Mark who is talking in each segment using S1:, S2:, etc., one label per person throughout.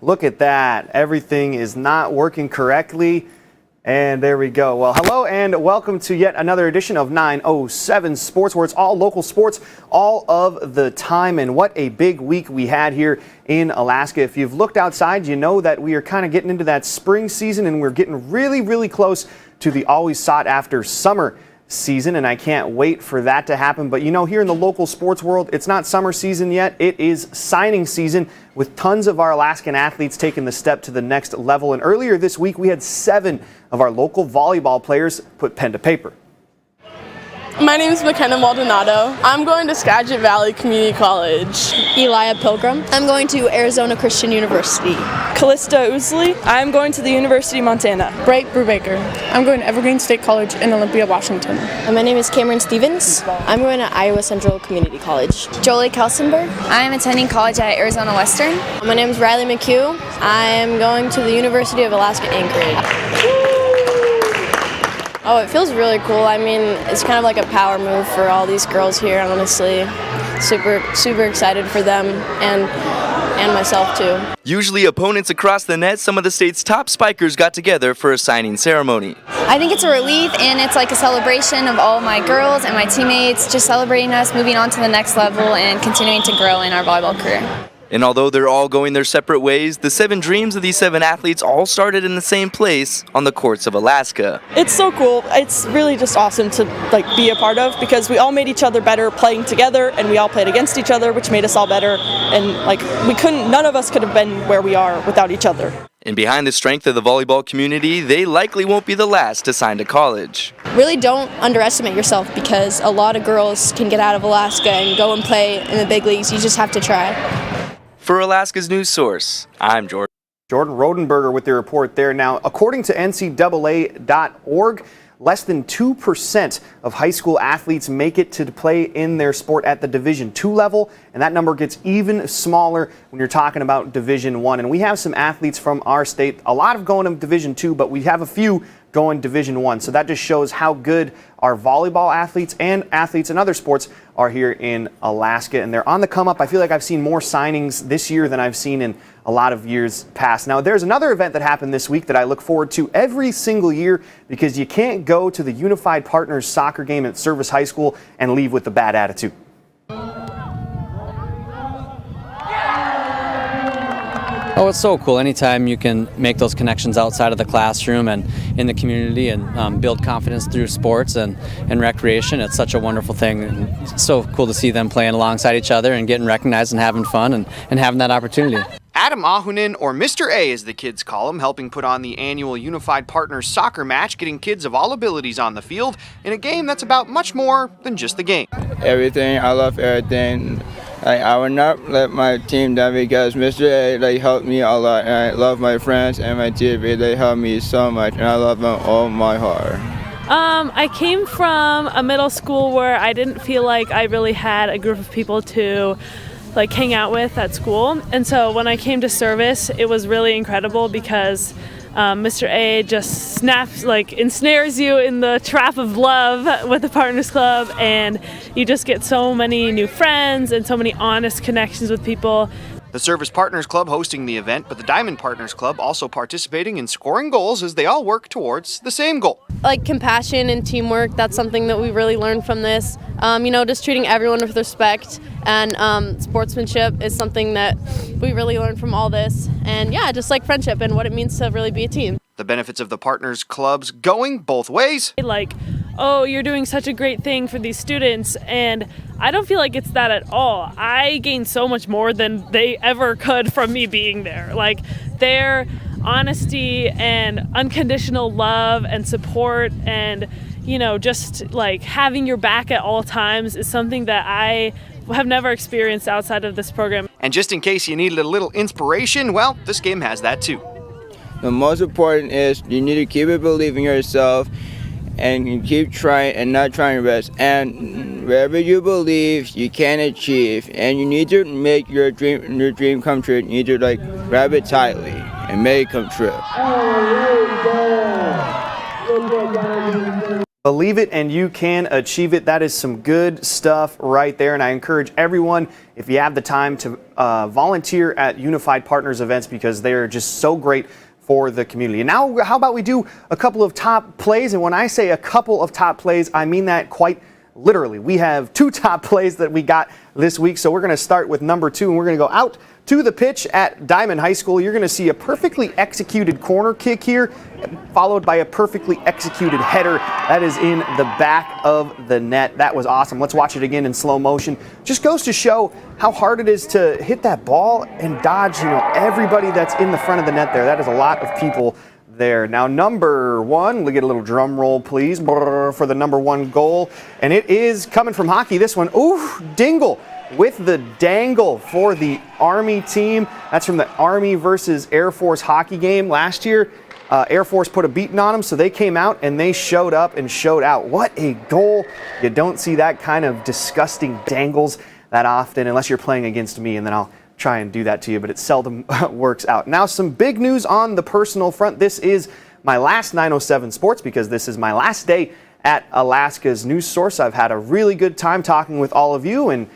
S1: Look at that. Everything is not working correctly. And there we go. Well, hello and welcome to yet another edition of 907 Sports, where it's all local sports all of the time. And what a big week we had here in Alaska. If you've looked outside, you know that we are kind of getting into that spring season, and we're getting really close to the always sought after summer season, and I can't wait for that to happen. But you know, here in the local sports world, it's not summer season yet. It is signing season, with tons of our Alaskan athletes taking the step to the next level. And earlier this week, we had 7 of our local volleyball players put pen to paper.
S2: My name is McKenna Maldonado. I'm going to Skagit Valley Community College.
S3: Elia Pilgrim. I'm going to Arizona Christian University.
S4: Callista Ousley. I'm going to the University of Montana.
S5: Bright Brubaker. I'm going to Evergreen State College in Olympia, Washington.
S6: My name is Cameron Stevens. I'm going to Iowa Central Community College.
S7: Jolie Kelsenberg. I am attending college at Arizona Western.
S6: My name is Riley McHugh. I am going to the University of Alaska Anchorage. Oh, it feels really cool. I mean, it's kind of like a power move for all these girls here, honestly. Super excited for them and myself too.
S8: Usually opponents across the net, some of the state's top spikers got together for a signing ceremony.
S7: I think it's a relief, and it's like a celebration of all my girls and my teammates, just celebrating us moving on to the next level and continuing to grow in our volleyball career.
S8: And although they're all going their separate ways, the 7 dreams of these 7 athletes all started in the same place, on the courts of Alaska.
S4: It's so cool. It's really just awesome to be a part of, because we all made each other better playing together, and we all played against each other, which made us all better. And none of us could have been where we are without each other.
S8: And behind the strength of the volleyball community, they likely won't be the last to sign to college.
S6: Really don't underestimate yourself, because a lot of girls can get out of Alaska and go and play in the big leagues. You just have to try.
S8: For Alaska's news source, I'm Jordan.
S1: Jordan Rodenberger with the report there. Now, according to NCAA.org, less than 2% of high school athletes make it to play in their sport at the Division II level, and that number gets even smaller when you're talking about Division I. And we have some athletes from our state, a lot of going to Division II, but we have a few going Division I. So that just shows how good our volleyball athletes and athletes in other sports are here in Alaska, and they're on the come up. I feel like I've seen more signings this year than I've seen in a lot of years past. Now, there's another event that happened this week that I look forward to every single year, because you can't go to the Unified Partners soccer game at Service High School and leave with a bad attitude.
S9: Oh, it's so cool. Anytime you can make those connections outside of the classroom and in the community, and build confidence through sports and recreation, it's such a wonderful thing. And it's so cool to see them playing alongside each other and getting recognized and having fun and having that opportunity.
S1: Adam Ahunin, or Mr. A as the kids call him, helping put on the annual Unified Partners soccer match, getting kids of all abilities on the field in a game that's about much more than just the game.
S10: Everything, I love everything. I would not let my team down, because Mr. A helped me a lot, and I love my friends and my team. They helped me so much, and I love them all my heart.
S11: I came from a middle school where I didn't feel like I really had a group of people to hang out with at school, and so when I came to Service, it was really incredible, because Mr. A just ensnares you in the trap of love with the Partners Club, and you just get so many new friends and so many honest connections with people.
S1: The Service Partners Club hosting the event, but the Diamond Partners Club also participating in scoring goals as they all work towards the same goal.
S2: Compassion and teamwork, that's something that we really learned from this. Just treating everyone with respect, and sportsmanship is something that we really learned from all this. And yeah, just friendship and what it means to really be a team.
S1: The benefits of the Partners Clubs going both ways.
S11: Oh, you're doing such a great thing for these students, and I don't feel like it's that at all. I gained so much more than they ever could from me being there. Their honesty and unconditional love and support, and just having your back at all times is something that I have never experienced outside of this program.
S1: And just in case you needed a little inspiration, well, this game has that too.
S10: The most important is you need to keep believing in yourself, and you keep trying and not trying your best. And wherever you believe, you can achieve. And you need to make your dream come true. You need to grab it tightly and make it come true.
S1: Believe it and you can achieve it. That is some good stuff right there. And I encourage everyone, if you have the time, to volunteer at Unified Partners events because they are just so great for the community. And now, how about we do a couple of top plays? And when I say a couple of top plays, I mean that quite literally. We have 2 top plays that we got this week. So we're going to start with number 2, and we're going to go out to the pitch at Diamond High School. You're going to see a perfectly executed corner kick here, followed by a perfectly executed header that is in the back of the net. That was awesome. Let's watch it again in slow motion. Just goes to show how hard it is to hit that ball and dodge, everybody that's in the front of the net there. That is a lot of people there. Now, number 1, we get a little drum roll, please, for the number 1 goal. And it is coming from hockey. This one, Dingle with the dangle for the Army team. That's from the Army versus Air Force hockey game last year. Air Force put a beating on them, so they came out and they showed up and showed out. What a goal. You don't see that kind of disgusting dangles that often, unless you're playing against me, and then I'll try and do that to you, but it seldom works out. Now, some big news on the personal front. This is my last 907 Sports because this is my last day at Alaska's news source. I've had a really good time talking with all of you and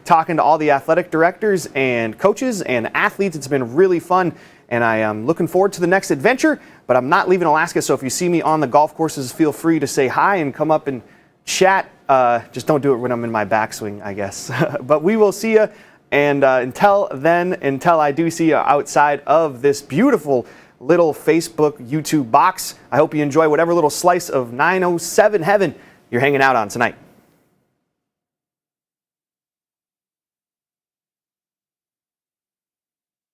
S1: talking to all the athletic directors and coaches and athletes. It's been really fun, and I am looking forward to the next adventure, but I'm not leaving Alaska, so if you see me on the golf courses, feel free to say hi and come up and chat. Just don't do it when I'm in my backswing, I guess. But we will see you, and until I do see you outside of this beautiful little Facebook, YouTube box, I hope you enjoy whatever little slice of 907 heaven you're hanging out on tonight.